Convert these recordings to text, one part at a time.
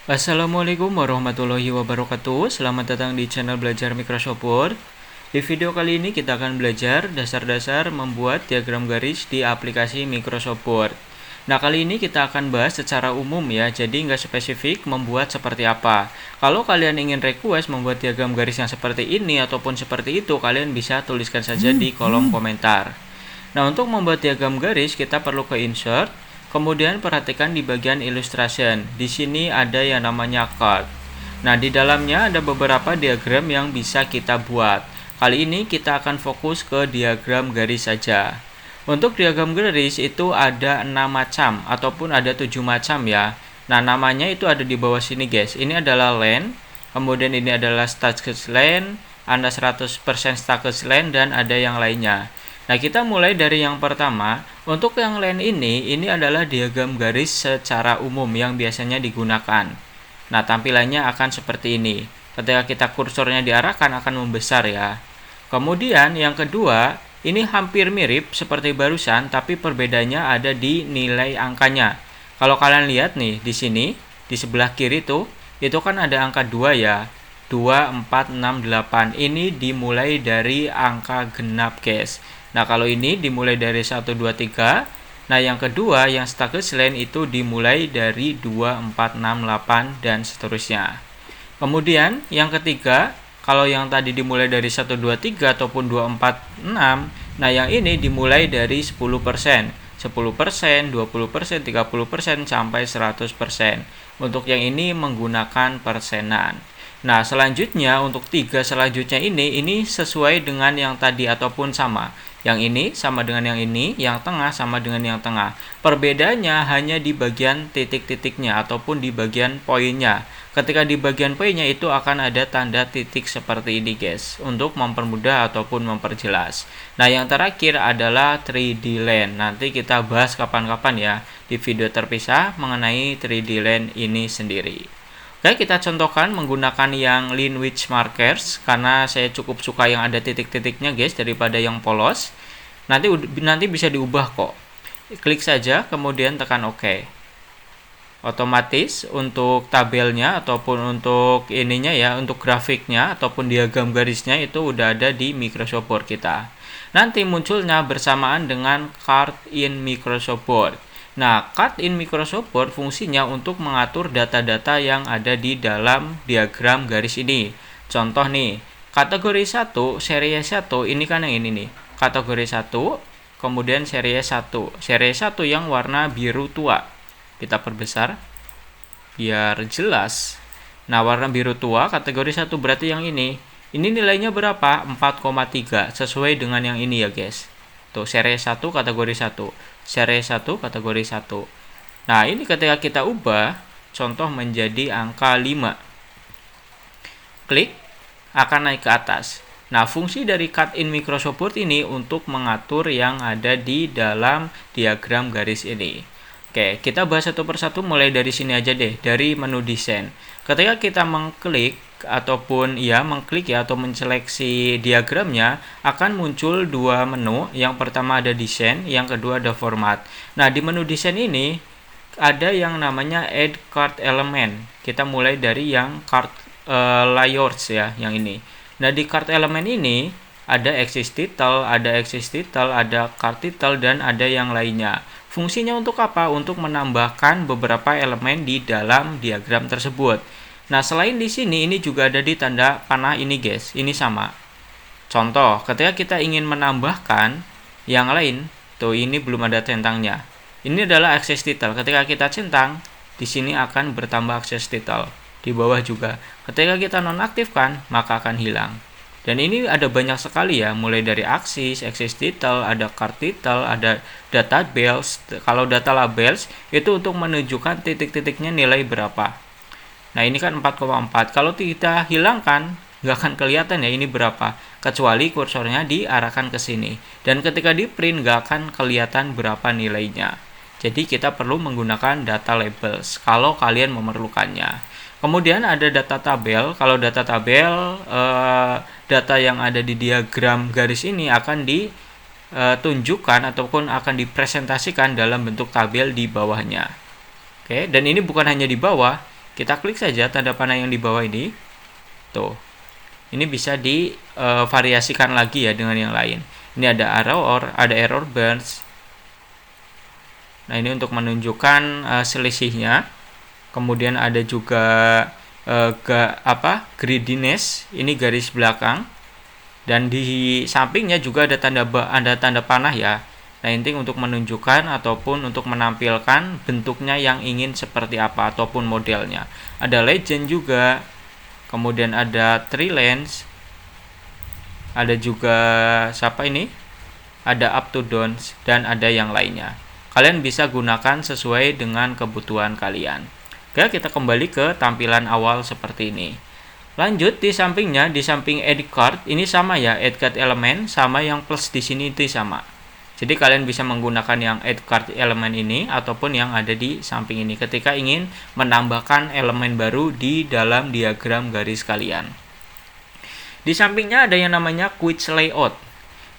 Assalamualaikum warahmatullahi wabarakatuh. Selamat datang di channel Belajar Microsoft Word. Di video kali ini kita akan belajar dasar-dasar membuat diagram garis di aplikasi Microsoft Word. Nah, kali ini kita akan bahas secara umum ya, jadi nggak spesifik membuat seperti apa. Kalau kalian ingin request membuat diagram garis yang seperti ini ataupun seperti itu, kalian bisa tuliskan saja di kolom komentar. Nah, untuk membuat diagram garis kita perlu ke insert. Kemudian perhatikan di bagian illustration. Di sini ada yang namanya chart. Nah, di dalamnya ada beberapa diagram yang bisa kita buat. Kali ini kita akan fokus ke diagram garis saja. Untuk diagram garis itu ada 6 macam ataupun ada 7 macam ya. Nah, namanya itu ada di bawah sini guys. Ini adalah line, kemudian ini adalah status line, ada 100% status line dan ada yang lainnya. Nah, kita mulai dari yang pertama. Untuk yang line ini adalah diagram garis secara umum yang biasanya digunakan. Nah, tampilannya akan seperti ini. Ketika kita kursornya diarahkan akan membesar ya. Kemudian yang kedua, ini hampir mirip seperti barusan, tapi perbedaannya ada di nilai angkanya. Kalau kalian lihat nih, di sini, di sebelah kiri itu kan ada angka 2 ya. 2, 4, 6, 8. Ini dimulai dari angka genap guys. Nah, kalau ini dimulai dari 1, 2, 3. Nah, yang kedua, yang status line itu dimulai dari 2, 4, 6, 8, dan seterusnya. Kemudian, yang ketiga, kalau yang tadi dimulai dari 1, 2, 3 ataupun 2, 4, 6. Nah, yang ini dimulai dari 10%. 10%, 20%, 30%, sampai 100%. Untuk yang ini menggunakan persenan. Nah, selanjutnya untuk 3 selanjutnya ini sesuai dengan yang tadi ataupun sama. Yang ini sama dengan yang ini, yang tengah sama dengan yang tengah. Perbedaannya hanya di bagian titik-titiknya ataupun di bagian poinnya. Ketika di bagian poinnya itu akan ada tanda titik seperti ini guys, untuk mempermudah ataupun memperjelas. Nah, yang terakhir adalah 3D line. Nanti kita bahas kapan-kapan ya di video terpisah mengenai 3D line ini sendiri. Oke, kita contohkan menggunakan yang line width markers karena saya cukup suka yang ada titik-titiknya guys daripada yang polos. Nanti bisa diubah kok. Klik saja kemudian tekan OK. Otomatis untuk tabelnya ataupun untuk ininya ya, untuk grafiknya ataupun diagram garisnya itu udah ada di Microsoft Word kita. Nanti munculnya bersamaan dengan Chart in Microsoft Word. Nah, Chart in Microsoft Word fungsinya untuk mengatur data-data yang ada di dalam diagram garis ini. Contoh nih, kategori 1, seri 1, ini kan yang ini nih. Kategori 1, kemudian seri 1. Seri 1 yang warna biru tua. Kita perbesar biar jelas. Nah, warna biru tua kategori 1 berarti yang ini. Ini nilainya berapa? 4,3 sesuai dengan yang ini ya guys. Tuh, seri 1 kategori 1. Seri 1 kategori 1. Nah, ini ketika kita ubah contoh menjadi angka 5. Klik akan naik ke atas. Nah, fungsi dari Cut in Microsoft Word ini untuk mengatur yang ada di dalam diagram garis ini. Oke, kita bahas satu persatu mulai dari sini aja deh, dari menu desain. Ketika kita mengklik ataupun mengklik atau menseleksi diagramnya, akan muncul dua menu. Yang pertama ada desain, yang kedua ada format. Nah, di menu desain ini ada yang namanya add card element. Kita mulai dari yang card layers ya, yang ini. Nah, di card element ini ada axis title, ada card title, dan ada yang lainnya. Fungsinya untuk apa? Untuk menambahkan beberapa elemen di dalam diagram tersebut. Nah, selain di sini, ini juga ada di tanda panah ini guys. Ini sama. Contoh, ketika kita ingin menambahkan yang lain, tuh ini belum ada centangnya. Ini adalah access title. Ketika kita centang, di sini akan bertambah access title. Di bawah juga. Ketika kita nonaktifkan, maka akan hilang. Dan ini ada banyak sekali ya, mulai dari axis title, ada card title, ada data labels. Kalau data labels itu untuk menunjukkan titik-titiknya nilai berapa. Nah, ini kan 4,4. Kalau kita hilangkan, nggak akan kelihatan ya ini berapa, kecuali kursornya diarahkan ke sini. Dan ketika di print nggak akan kelihatan berapa nilainya. Jadi kita perlu menggunakan data labels kalau kalian memerlukannya. Kemudian ada data tabel. Kalau data tabel, data yang ada di diagram garis ini akan ditunjukkan ataupun akan dipresentasikan dalam bentuk tabel di bawahnya. Oke, dan ini bukan hanya di bawah, Kita klik saja tanda panah yang di bawah ini. Tuh. Ini bisa divariasikan lagi ya dengan yang lain. Ini ada ada error bars. Nah, ini untuk menunjukkan selisihnya. Kemudian ada juga greediness, ini garis belakang. Dan di sampingnya juga ada tanda panah ya. Nah, ini untuk menunjukkan ataupun untuk menampilkan bentuknya yang ingin seperti apa ataupun modelnya. Ada legend juga. Kemudian ada tree lens. Ada juga ada up to downs dan ada yang lainnya. Kalian bisa gunakan sesuai dengan kebutuhan kalian. Oke, kita kembali ke tampilan awal seperti ini. Lanjut di sampingnya, di samping edit card ini sama ya, add card element sama yang plus di sini itu sama. Jadi kalian bisa menggunakan yang add card element ini ataupun yang ada di samping ini ketika ingin menambahkan elemen baru di dalam diagram garis kalian. Di sampingnya ada yang namanya quick layout.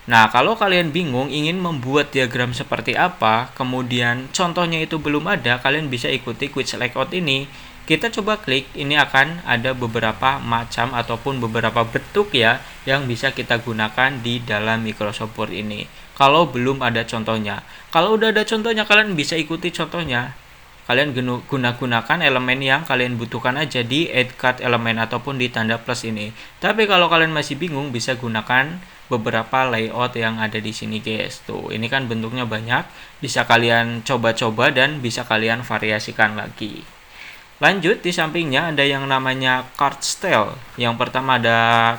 Nah, kalau kalian bingung ingin membuat diagram seperti apa, kemudian contohnya itu belum ada, kalian bisa ikuti quick layout ini. Kita coba klik, ini akan ada beberapa macam ataupun beberapa bentuk ya yang bisa kita gunakan di dalam Microsoft Word ini. Kalau belum ada contohnya. Kalau udah ada contohnya, kalian bisa ikuti contohnya. Kalian gunakan elemen yang kalian butuhkan aja di add card element ataupun di tanda plus ini. Tapi kalau kalian masih bingung, bisa gunakan beberapa layout yang ada di sini guys. Tuh, ini kan bentuknya banyak, bisa kalian coba-coba dan bisa kalian variasikan lagi. Lanjut, di sampingnya ada yang namanya card style. Yang pertama ada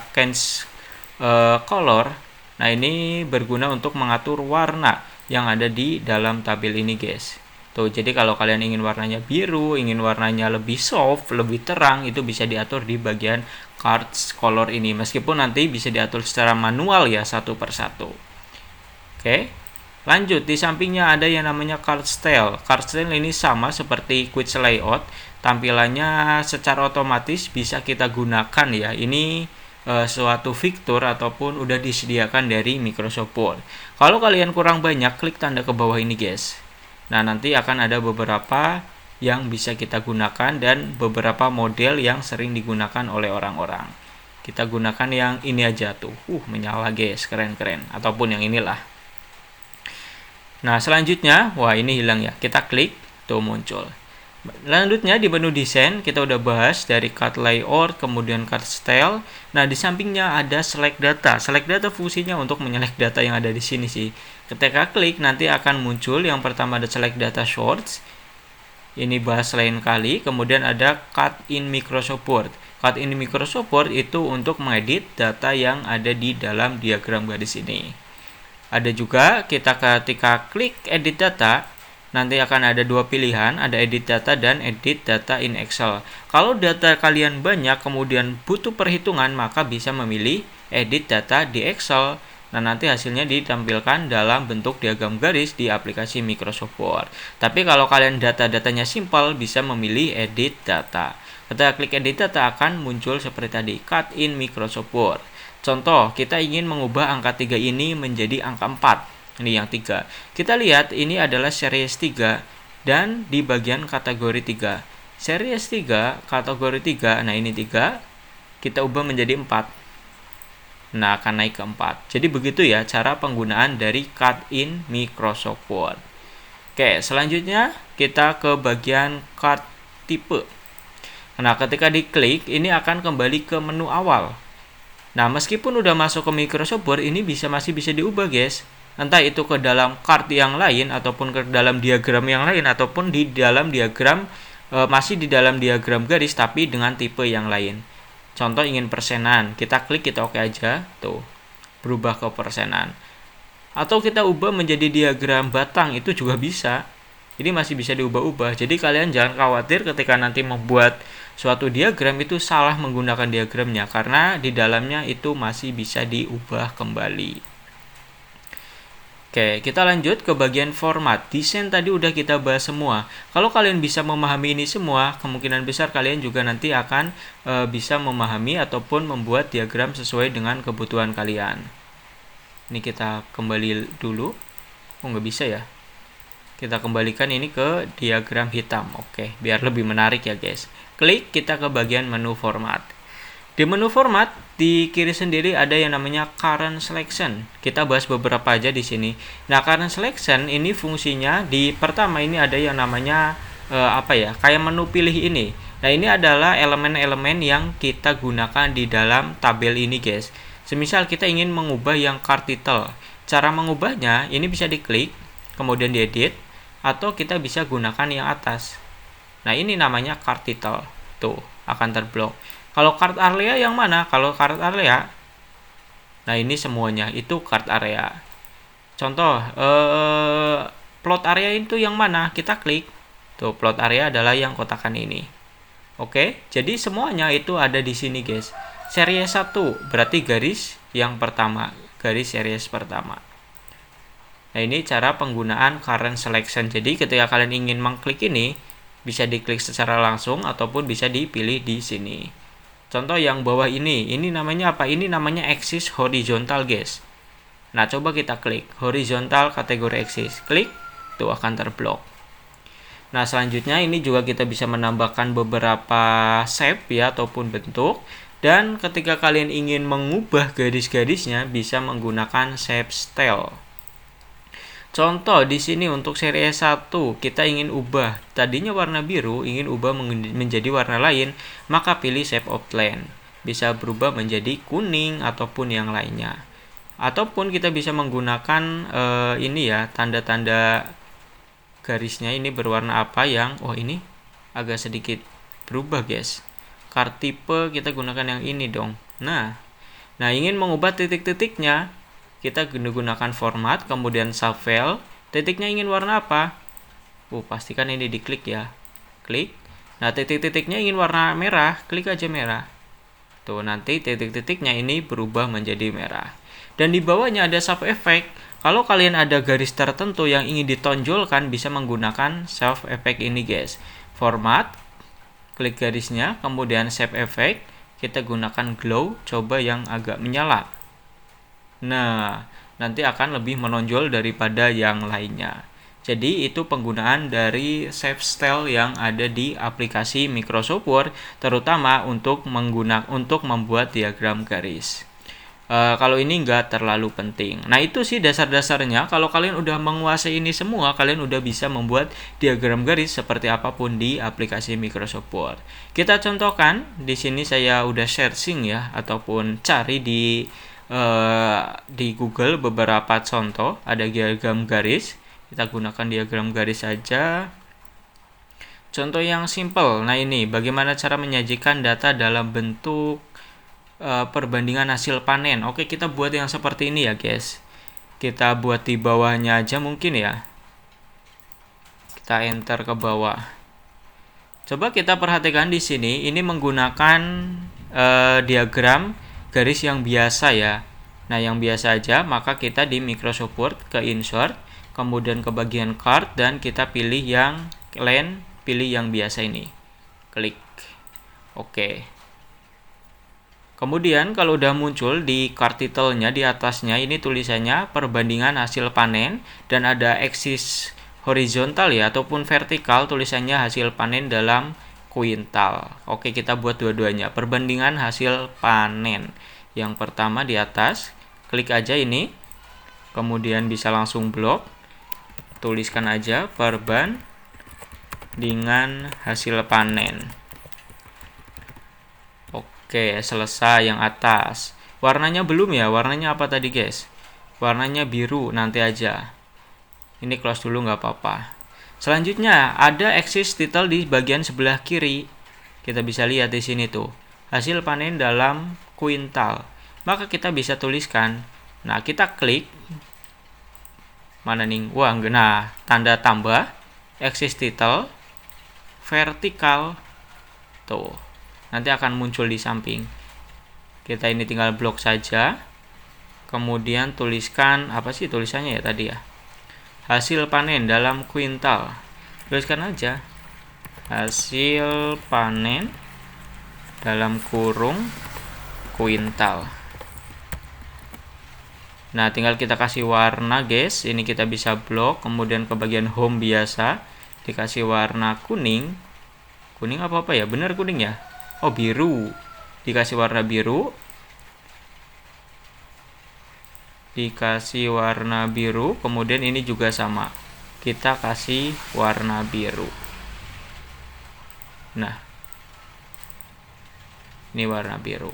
color. Nah, ini berguna untuk mengatur warna yang ada di dalam tabel ini guys. Tuh, jadi kalau kalian ingin warnanya biru, ingin warnanya lebih soft, lebih terang, itu bisa diatur di bagian cards color ini. Meskipun nanti bisa diatur secara manual ya, satu persatu. Oke. Lanjut, di sampingnya ada yang namanya card style. Card style ini sama seperti quick layout. Tampilannya secara otomatis bisa kita gunakan ya. Ini suatu fitur ataupun udah disediakan dari Microsoft Word. Kalau kalian kurang banyak, klik tanda ke bawah ini guys. Nah, nanti akan ada beberapa yang bisa kita gunakan dan beberapa model yang sering digunakan oleh orang-orang. Kita gunakan yang ini aja tuh. Menyala guys, keren-keren. Ataupun yang inilah. Nah, selanjutnya, wah ini hilang ya. Kita klik, tuh muncul. Selanjutnya di menu desain kita udah bahas dari card layout, kemudian card style. Nah, di sampingnya ada select data. Select data fungsinya untuk menyelect data yang ada di sini sih. Ketika klik nanti akan muncul yang pertama ada select data shorts. Ini bahas lain kali. Kemudian ada cut in Microsoft Word. Cut in Microsoft Word itu untuk mengedit data yang ada di dalam diagram garis ini. Ada juga kita ketika klik edit data, nanti akan ada dua pilihan, ada edit data dan edit data in Excel. Kalau data kalian banyak kemudian butuh perhitungan, maka bisa memilih edit data di Excel. Nah, nanti hasilnya ditampilkan dalam bentuk diagram garis di aplikasi Microsoft Word. Tapi kalau kalian data-datanya simpel, bisa memilih edit data. Ketika klik edit data akan muncul seperti tadi, cut in Microsoft Word. Contoh, kita ingin mengubah angka 3 ini menjadi angka 4. Ini yang 3. Kita lihat ini adalah series 3 dan di bagian kategori 3. Series 3, kategori 3, nah ini 3, kita ubah menjadi 4. Nah, akan naik ke 4. Jadi begitu ya cara penggunaan dari cut in Microsoft Word. Oke, selanjutnya kita ke bagian cut tipe. Nah, ketika diklik, ini akan kembali ke menu awal. Nah, meskipun udah masuk ke Microsoft Word, ini masih bisa diubah guys. Entah itu ke dalam card yang lain ataupun ke dalam diagram yang lain ataupun di dalam diagram masih di dalam diagram garis tapi dengan tipe yang lain. Contoh ingin persenan, kita klik, kita oke aja, tuh berubah ke persenan. Atau kita ubah menjadi diagram batang, itu juga bisa. Jadi masih bisa diubah-ubah. Jadi kalian jangan khawatir ketika nanti membuat suatu diagram itu salah menggunakan diagramnya karena di dalamnya itu masih bisa diubah kembali. Oke, kita lanjut ke bagian format. Desain tadi udah kita bahas semua. Kalau kalian bisa memahami ini semua, kemungkinan besar kalian juga nanti akan bisa memahami ataupun membuat diagram sesuai dengan kebutuhan kalian. Ini kita kembali dulu. Nggak bisa ya. Kita kembalikan ini ke diagram hitam. Oke, biar lebih menarik ya guys. klik kita ke bagian menu format. Di menu format, di kiri sendiri ada yang namanya current selection. Kita bahas beberapa aja di sini. Nah, current selection ini fungsinya di pertama ini ada yang namanya kayak menu pilih ini. Nah, ini adalah elemen-elemen yang kita gunakan di dalam tabel ini, guys. Semisal kita ingin mengubah yang card title. Cara mengubahnya, ini bisa diklik, kemudian diedit, atau kita bisa gunakan yang atas. Nah, ini namanya card title. Tuh, akan terblok. Kalau card area yang mana? Kalau card area, nah ini semuanya itu card area. Contoh, plot area itu yang mana? Kita klik. Tuh, plot area adalah yang kotakan ini. Oke, jadi semuanya itu ada di sini, guys. Series 1 berarti garis yang pertama, garis series pertama. Nah, ini cara penggunaan current selection. Jadi, ketika kalian ingin mengklik ini, bisa diklik secara langsung ataupun bisa dipilih di sini. Contoh yang bawah ini namanya apa? Ini namanya axis horizontal, guys. Nah, coba kita klik horizontal kategori axis. Klik, itu akan terblok. Nah, selanjutnya ini juga kita bisa menambahkan beberapa shape ya ataupun bentuk. Dan ketika kalian ingin mengubah garis-garisnya bisa menggunakan shape style. Contoh di sini untuk seri 1 kita ingin ubah, tadinya warna biru ingin ubah menjadi warna lain, maka pilih shape outline. Bisa berubah menjadi kuning ataupun yang lainnya. Ataupun kita bisa menggunakan ini ya, tanda-tanda garisnya ini berwarna apa yang ini agak sedikit berubah, guys. Card tipe kita gunakan yang ini dong. Nah, ingin mengubah titik-titiknya, kita gunakan format, kemudian subfill, titiknya ingin warna apa? Pastikan ini diklik ya. Klik. Nah, titik-titiknya ingin warna merah, klik aja merah. Tuh, nanti titik-titiknya ini berubah menjadi merah. Dan di bawahnya ada sub effect. Kalau kalian ada garis tertentu yang ingin ditonjolkan, bisa menggunakan sub effect ini, guys. Format, klik garisnya, kemudian sub effect, kita gunakan glow, coba yang agak menyala. Nah, nanti akan lebih menonjol daripada yang lainnya. Jadi itu penggunaan dari shape style yang ada di aplikasi Microsoft Word, terutama untuk membuat diagram garis. Kalau ini nggak terlalu penting. Nah, itu sih dasar-dasarnya. Kalau kalian udah menguasai ini semua, kalian udah bisa membuat diagram garis seperti apapun di aplikasi Microsoft Word. Kita contohkan, di sini saya udah searching ya, ataupun cari di Google beberapa contoh, ada diagram garis. Kita gunakan diagram garis saja. Contoh yang simple. Nah, ini bagaimana cara menyajikan data dalam bentuk perbandingan hasil panen. Oke, kita buat yang seperti ini ya, guys. Kita buat di bawahnya aja mungkin ya. Kita enter ke bawah. Coba kita perhatikan di sini, ini menggunakan diagram garis yang biasa ya. Nah, yang biasa aja, maka kita di Microsoft Word ke insert, kemudian ke bagian card, dan kita pilih yang line, pilih yang biasa ini. Klik. Oke. Kemudian kalau udah muncul di card title-nya, di atasnya ini tulisannya perbandingan hasil panen, dan ada axis horizontal ya ataupun vertikal, tulisannya hasil panen dalam kuintal. Oke, kita buat dua-duanya. Perbandingan hasil panen. Yang pertama di atas, klik aja ini. Kemudian bisa langsung blok. Tuliskan aja perbandingan hasil panen. Oke, selesai yang atas. Warnanya belum ya? Warnanya apa tadi, guys? Warnanya biru, nanti aja. Ini close dulu nggak apa-apa. Selanjutnya, ada axis title di bagian sebelah kiri. Kita bisa lihat di sini tuh. Hasil panen dalam kuintal. Maka kita bisa tuliskan. Nah, kita klik. Mana nih? Nah, tanda tambah. Axis title. Vertikal. Tuh. Nanti akan muncul di samping. Kita ini tinggal blok saja. Kemudian tuliskan, apa sih tulisannya ya tadi ya? Hasil panen dalam kuintal. Tuliskan aja hasil panen dalam kurung kuintal. Nah, tinggal kita kasih warna, guys. Ini kita bisa blok, kemudian ke bagian home biasa dikasih warna kuning. Kuning apa ya? Bener kuning ya? Oh, biru. Dikasih warna biru. Dikasih warna biru. Kemudian ini juga sama. Kita kasih warna biru. Nah, ini warna biru.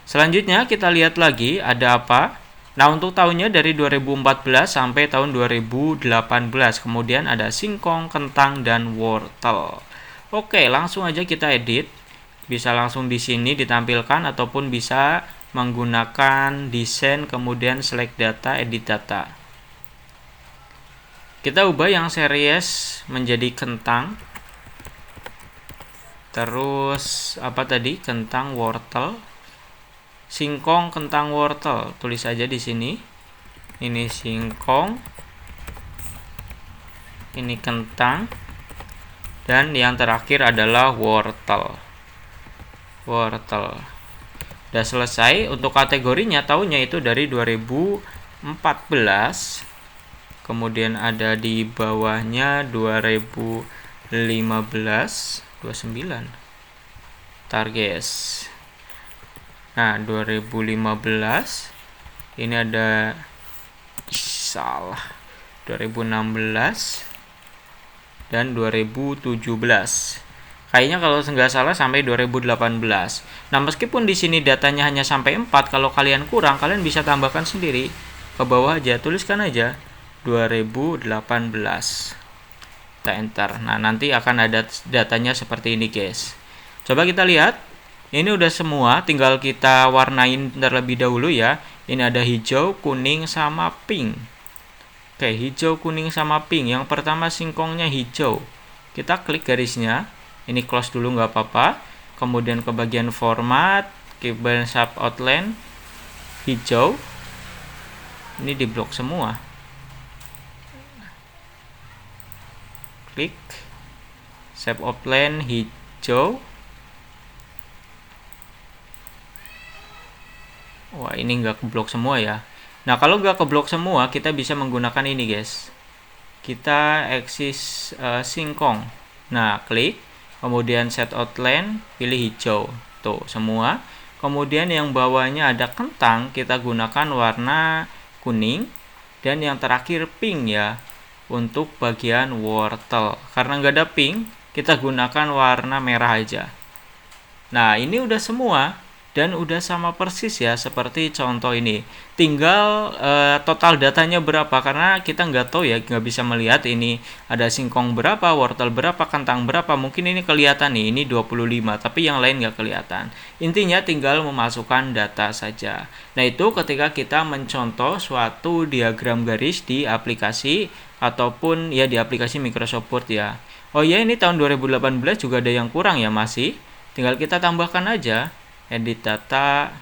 Selanjutnya kita lihat lagi ada apa. Nah, untuk tahunnya dari 2014 sampai tahun 2018. Kemudian ada singkong, kentang, dan wortel. Oke, langsung aja kita edit. Bisa langsung di sini ditampilkan ataupun bisa menggunakan desain kemudian select data, edit data. Kita ubah yang series menjadi kentang. Terus apa tadi? Kentang, wortel. Singkong, kentang, wortel. Tulis aja di sini. Ini singkong. Ini kentang. Dan yang terakhir adalah wortel. Wortel. Udah selesai. Untuk kategorinya tahunnya itu dari 2014. Kemudian ada di bawahnya 2015. 29. Target. Nah, 2015 ini ada salah 2016 dan 2017. Kayaknya kalau nggak salah sampai 2018. Nah, meskipun di sini datanya hanya sampai 4, kalau kalian kurang kalian bisa tambahkan sendiri. Ke bawah aja, tuliskan aja 2018. Kita enter. Nah, nanti akan ada datanya seperti ini, guys. Coba kita lihat. Ini udah semua, tinggal kita warnain terlebih dahulu ya. Ini ada hijau, kuning, sama pink. Oke, hijau, kuning, sama pink. Yang pertama singkongnya hijau. Kita klik garisnya. Ini close dulu nggak apa-apa. Kemudian ke bagian format, ke bagian sub outline, hijau. Ini diblok semua. Klik sub outline hijau. Wah, ini nggak keblok semua ya. Nah, kalau nggak keblok semua, kita bisa menggunakan ini, guys. Kita axis singkong. Nah, klik. Kemudian set outline, pilih hijau. Tuh, semua. Kemudian yang bawahnya ada kentang, kita gunakan warna kuning. Dan yang terakhir pink ya, untuk bagian wortel. Karena nggak ada pink, kita gunakan warna merah aja. Nah, ini udah semua. Dan udah sama persis ya seperti contoh ini. Tinggal total datanya berapa, karena kita nggak tahu ya, nggak bisa melihat ini ada singkong berapa, wortel berapa, kentang berapa. Mungkin ini kelihatan nih, ini 25, tapi yang lain nggak kelihatan. Intinya tinggal memasukkan data saja. Nah, itu ketika kita mencontoh suatu diagram garis di aplikasi ataupun ya di aplikasi Microsoft Word ya. Oh ya, ini tahun 2018 juga ada yang kurang ya masih. Tinggal kita tambahkan aja. Edit data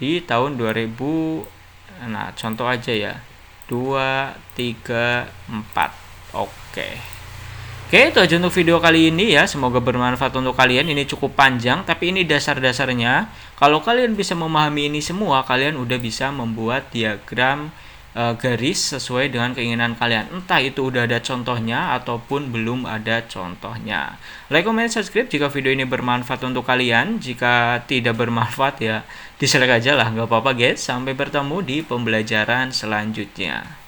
di tahun 2000. Nah, contoh aja ya, 2, 3, 4. Oke, itu aja untuk video kali ini ya. Semoga bermanfaat untuk kalian. Ini cukup panjang, tapi ini dasar-dasarnya. Kalau kalian bisa memahami ini semua, kalian udah bisa membuat diagram garis sesuai dengan keinginan kalian. Entah itu udah ada contohnya ataupun belum ada contohnya. Like, comment, subscribe jika video ini bermanfaat untuk kalian. Jika tidak bermanfaat ya dislike aja lah, nggak apa-apa guys. Sampai bertemu di pembelajaran selanjutnya.